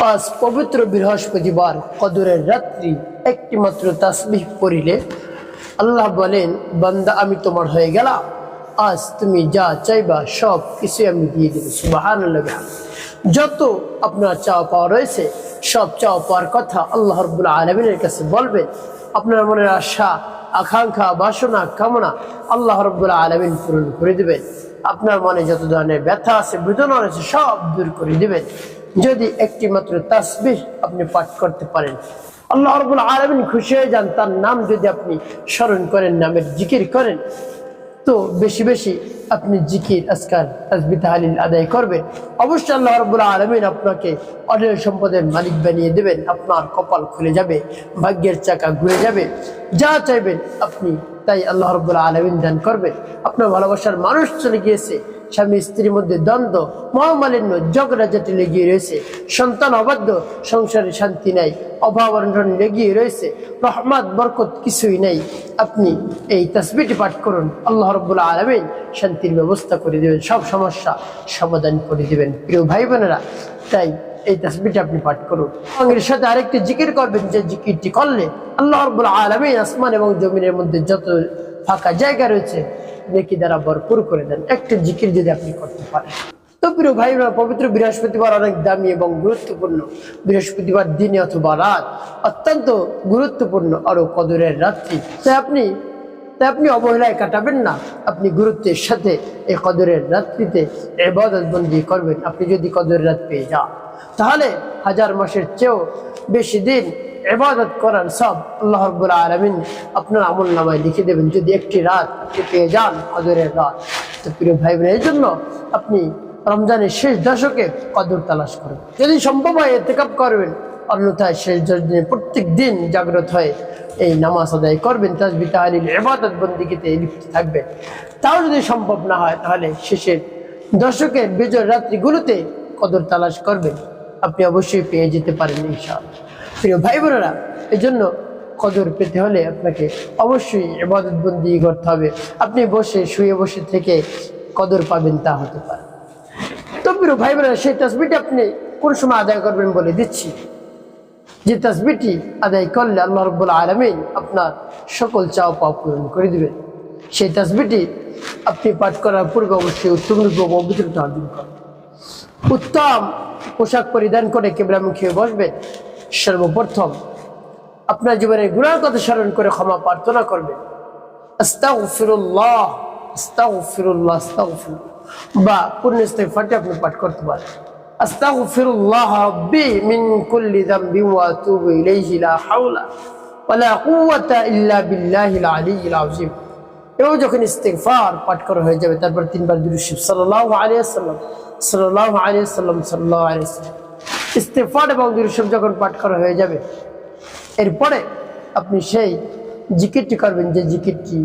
আজ পবিত্র বৃহস্পতিবার কদরের রাত্রি একটি মাত্র তাসবিহ পড়িলে আল্লাহ বলেন, বান্দা আমি তোমার হয়ে গেলাম, আজ তুমি যা চাইবা সব কিছু আমি দিয়ে দেব। সুবহানাল্লাহ। যত আপনার চাওয়া পাওয়া রয়েছে সব চাওয়া পাওয়ার কথা আল্লাহ রাব্বুল আলামিনের কাছে বলবেন। আপনার মনের আশা আকাঙ্ক্ষা বাসনা কামনা আল্লাহ রাব্বুল আলামিন পূরণ করে দেবেন। আপনার মনে যত ধরনের ব্যথা আছে বেদনা আছে সব দূর করে দেবেন যদি একটি মাত্র তাসবিহ আপনি পাঠ করতে পারেন। আল্লাহ রাব্বুল আলামিন খুশি হয়ে যান তার নাম যদি আপনি স্মরণ করেন, নামের জিকির করেন। তো বেশি বেশি আপনি জিকির আজকার তাসবিহ তাহলিল আদায় করবেন। অবশ্যই আল্লাহ রাব্বুল আলামিন আপনাকে অঢেল সম্পদের মালিক বানিয়ে দেবেন। আপনার কপাল খুলে যাবে, ভাগ্যের চাকা ঘুরে যাবে, যা চাইবেন আপনি তাই আল্লাহ রাব্বুল আলামিন দান করবেন। আপনার ভালোবাসার মানুষ চলে গিয়েছে, স্বামী স্ত্রীর মধ্যে দ্বন্দ্ব মহামালিন্য ঝগড়াঝাটি লেগে রয়েছে, সন্তান অবাধ্য, সংসারে শান্তি নাই, অভাব অনটন লেগিয়ে রয়েছে, রহমত বরকত কিছুই নেই। আপনি এই তাসবিহটি পাঠ করুন, আল্লাহ রাব্বুল আলামিন শান্তির ব্যবস্থা করে দেবেন, সব সমস্যা সমাধান করে দেবেন। প্রিয় ভাই বোনেরা, তাই এই তাসবিহটি আপনি পাঠ করুন। এর সাথে আরেকটি জিকির করবেন, যে জিকিরটি করলে আল্লাহ রাব্বুল আলামিন আসমান এবং জমিনের মধ্যে যত ফাঁকা জায়গা রয়েছে নেকি দ্বারা ভরপুর করে দেন। একটা জিকির যদি আপনি করতে পারেন। তো প্রিয় ভাই বোনেরা, পবিত্র বৃহস্পতিবার অনেক দামি এবং গুরুত্বপূর্ণ। বৃহস্পতিবার দিনে অথবা রাত অত্যন্ত গুরুত্বপূর্ণ, আরো কদরের রাত্রি। তাই আপনি অবহেলায় কাটাবেন না, আপনি গুরুত্বের সাথে এই কদরের রাত্রিতে ইবাদত বন্দি করবেন। আপনি যদি কদরের রাত পেয়ে যান তাহলে হাজার মাসের চেয়েও বেশি দিন ইবাদত করার সব আল্লাহ রাব্বুল আলামিন আপনার আমল নামায় লিখে দেবেন যদি একটি রাত আপনি পেয়ে যান, কদরের রাত। তো প্রিয় ভাই বোন, এই জন্য আপনি রমজানের শেষ দশকে কদর তালাশ করবেন। যদি সম্ভব হয় ইতিকাফ করবেন, অন্যথায় শেষ 10 দিনে প্রত্যেক দিন জাগ্রত হয়ে এই নামাজ আদায় করবেন, তাসবিহ তাহলিল ইবাদত বন্দেগীতে লিপ্ত থাকবেন। তাও যদি সম্ভব না হয় তাহলে শেষের দশকের বিজয় রাত্রিগুলোতে কদর তালাশ করবেন, আপনি অবশ্যই পেয়ে যেতে পারেন ইনশাআল্লাহ। প্রিয় ভাই বোনেরা, এই জন্য কদর পেতে হলে আপনাকে অবশ্যই ইবাদত বন্দি করতে হবে। আপনি শুয়ে বসে থেকে কদর পাবেন তা হতে পারে। তো প্রিয় ভাই বোনেরা, সেই তাসবিহটি আপনি কোন সময় আদায় করবেন বলে দিচ্ছি। যে তাসবিহটি আদায় করলে আল্লাহ রাব্বুল আলামিন আপনার সকল চাওয়া পাওয়া পূরণ করে দিবেন। সেই তাসবিহটি আপনি পাঠ করার পূর্বে অবশ্যই উত্তম রূপে পবিত্রতা অর্জন করবেন। উত্তম পোশাক পরিধান করে কিবলামুখী হয়ে বসবেন। সর্বপ্রথম আপনার জীবনের গুনাহের কথা স্মরণ করে ক্ষমা প্রার্থনা করবেন। আস্তাগফিরুল্লাহ আস্তাগফিরুল্লাহ আস্তাগফিরুল্লাহ, বা পূর্ণ ইস্তিগফারটি আপনি পাঠ করতে পারেন। আস্তাগফিরুল্লাহ রাব্বি মিন কুল্লি যামবি ওয়া আতুবু ইলাইহি লা হাওলা ওয়া লা কুওয়াতা ইল্লা বিল্লাহিল আলিয়্যিল আযীম। এবং যখন ইস্তিগফার পাঠ করা হয়ে যাবে তারপর 3 বার দুরূদ শরীফ সাল্লাল্লাহু আলাইহি ওয়াসাল্লাম সাল্লাল্লাহু আলাইহি ওয়াসাল্লাম সাল্লাল্লাহু আলাইহি ওয়াসাল্লাম ইস্তিগফার এবং দুরূদ শরীফ যখন পাঠ করা হয়ে যাবে এরপরে আপনি সেই জিকিরটি করবেন, যে জিকিরটি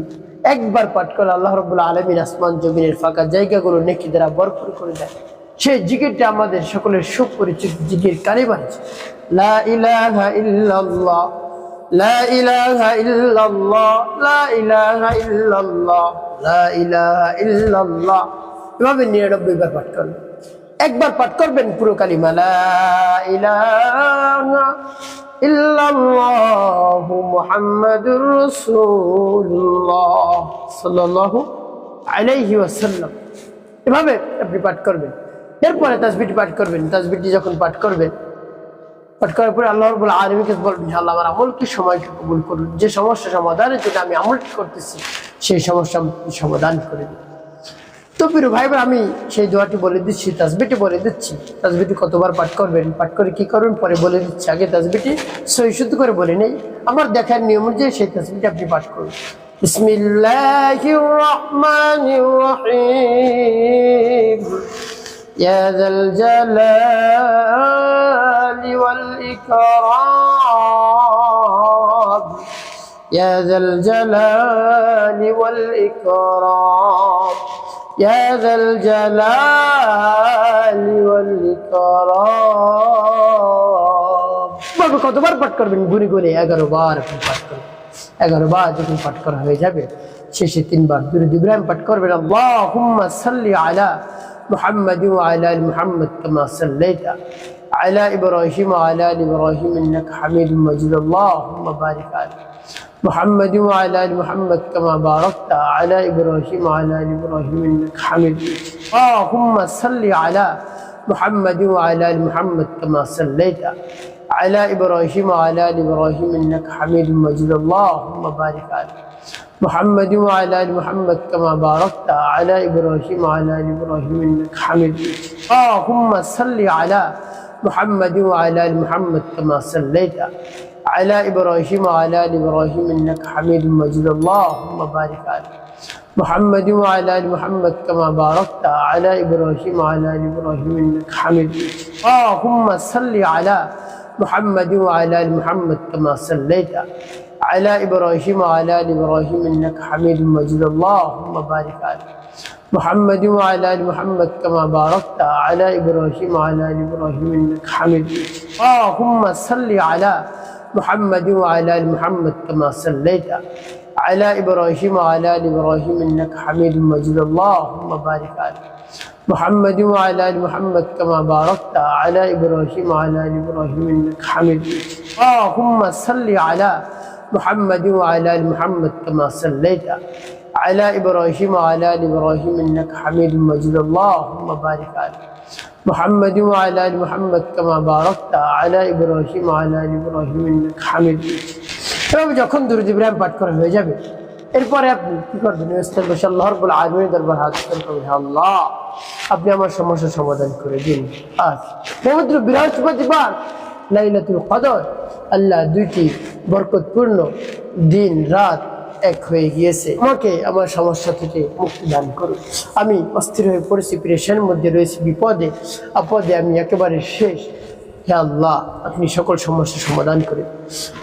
একবার পাঠ করলে আল্লাহ রাব্বুল আলামিন আসমান জমিনের ফাঁকা জায়গাগুলো নেকি দ্বারা ভরপুর করে দেয়। সেই জিকিরটি আমাদের সকলের সুপরিচিত জিকির কালিমা আছে, লা ইলাহা ইল্লাল্লাহ লা ইলাহা ইল্লাল্লাহ লা ইলাহা ইল্লাল্লাহ লা ইলাহা ইল্লাল্লাহ। এভাবে 99 বার পাঠ করবেন। একবার পাঠ করবেন পুরো কালিমা লা ইলাহা ইল্লাল্লাহু মুহাম্মাদুর রাসূলুল্লাহ সাল্লাল্লাহু আলাইহি ওয়াসাল্লাম। এভাবে আপনি পাঠ করবেন। এরপরে তাসবিহটি পাঠ করবেন। তাসবিহটি যখন পাঠ করবেন, পাঠ করার পরে আল্লাহ রাব্বুল আলামিনকে বলবেন, আল্লাহ আমার আমলকে সময়কে কবুল করুন। যে সমস্যা সমাধানের জন্য আমি আমলটি করতেছি সেই সমস্যা সমাধান করে দিন। তো প্রিয় ভাই বোন, আমি সেই দোয়াটি বলে দিচ্ছি, তাসবিহটি বলে দিচ্ছি। তাসবিহটি কতবার পাঠ করবেন, পাঠ করে কি করুন পরে বলে দিচ্ছি। আগে তাসবিহটি সহি শুদ্ধ করে বলে নেই, আমার দেখার নিয়ম অনুযায়ী সেই তাসবিহটি আপনি পাঠ করুন। বিসমিল্লাহির রহমানির রহিম ইয়া যাল জালালি ওয়াল ইকরাম ইয়া যাল জালালি ওয়াল ইকরাম ইয়া যাল জালালি ওয়াল ইকরাম। কতবার পাঠ করবেন? গুনি গুনি 11 বার আপনি পাঠ করবেন। 11 বার যখন পাঠ করা হয়ে যাবে শেষে 3 বার দুরূদ ইব্রাহিম পাঠ করবেন। আল্লাহুম্মা সাল্লি আলা মুহাম্মাদিন ওয়া আলা আলি মুহাম্মাদ কামা সাল্লাইতা على إبراهيم وعلى آل إبراهيم إنك حميد مجيد اللهم بارك على محمد وعلى آل محمد كما باركت على إبراهيم وعلى آل إبراهيم إنك حميد مجيد اللهم صل على محمد وعلى آل محمد كما صليت على إبراهيم وعلى آل إبراهيم إنك حميد مجيد اللهم بارك على محمد وعلى آل محمد كما باركت على إبراهيم وعلى آل إبراهيم إنك حميد مجيد اللهم صل على محمد وعلى آل محمد كما صليت على إبراهيم وعلى آل إبراهيم إنك حميد مجيد اللهم بارك على محمد وعلى آل محمد كما باركت على إبراهيم وعلى آل إبراهيم إنك حميد مجيد اللهم صل على محمد وعلى آل محمد كما صليت على إبراهيم وعلى آل إبراهيم إنك حميد مجيد اللهم بارك على محمد وعلى آل محمد كما باركت على إبراهيم وعلى آل إبراهيم إنك حميد مجيد اللهم صل على محمد وعلى آل محمد كما صليت على إبراهيم وعلى آل إبراهيم إنك حميد مجيد اللهم بارك على محمد وعلى آل محمد كما باركت على إبراهيم وعلى آل إبراهيم إنك حميد مجيد اللهم صل على محمد وعلى آل محمد كما صليت على إبراهيم وعلى آل إبراهيم إنك حميد مجيد اللهم بارك على محمد وعلى آل محمد كما باركت على إبراهيم وعلى آل إبراهيم إنك حميد مجيد এভাবে যখন দুরূদ ইব্রাহিম পাঠ করা হয়ে যাবে এরপরে আপনি কি করবেন বসে আল্লাহ রাব্বুল আলামিনের দরবার হাত করবেন আল্লাহ আপনি আমার সমস্যার সমাধান করে দিন আজ পবিত্র বৃহস্পতিবার লাইলাতুল কদর আল্লাহ দুইটি বরকতপূর্ণ দিন রাত এক হয়ে গিয়েছে আমাকে আমার সমস্যা থেকে মুক্তি দান করুন আমি অস্থির হয়ে পড়েছি প্রেশারের মধ্যে রয়েছি বিপদে আপদে আমি একেবারে শেষ হে আল্লাহ আপনি সকল সমস্যার সমাধান করে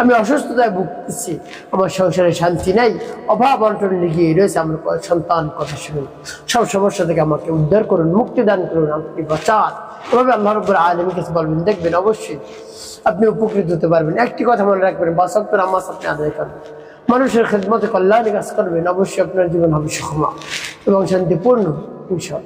আমি অসুস্থতায় ভুগতেছি আমার সংসারে শান্তি নাই অভাব অনটন লেগেই রয়েছে আমার সন্তান কথা শুনুন সব সমস্যা থেকে আমাকে উদ্ধার করুন মুক্তি দান করুন আপনি বাঁচান এভাবে আল্লাহ রাব্বুল আলামিনের কাছে বলবেন দেখবেন অবশ্যই আপনি উপকৃত হতে পারবেন একটি কথা মনে রাখবেন 5 ওয়াক্ত নামাজ আপনি আদায় করবেন মানুষের খেদমতে কল্যাণের কাজ করবেন অবশ্যই আপনার জীবন হবে সুখময় এবং শান্তিপূর্ণ ইনশাআল্লাহ।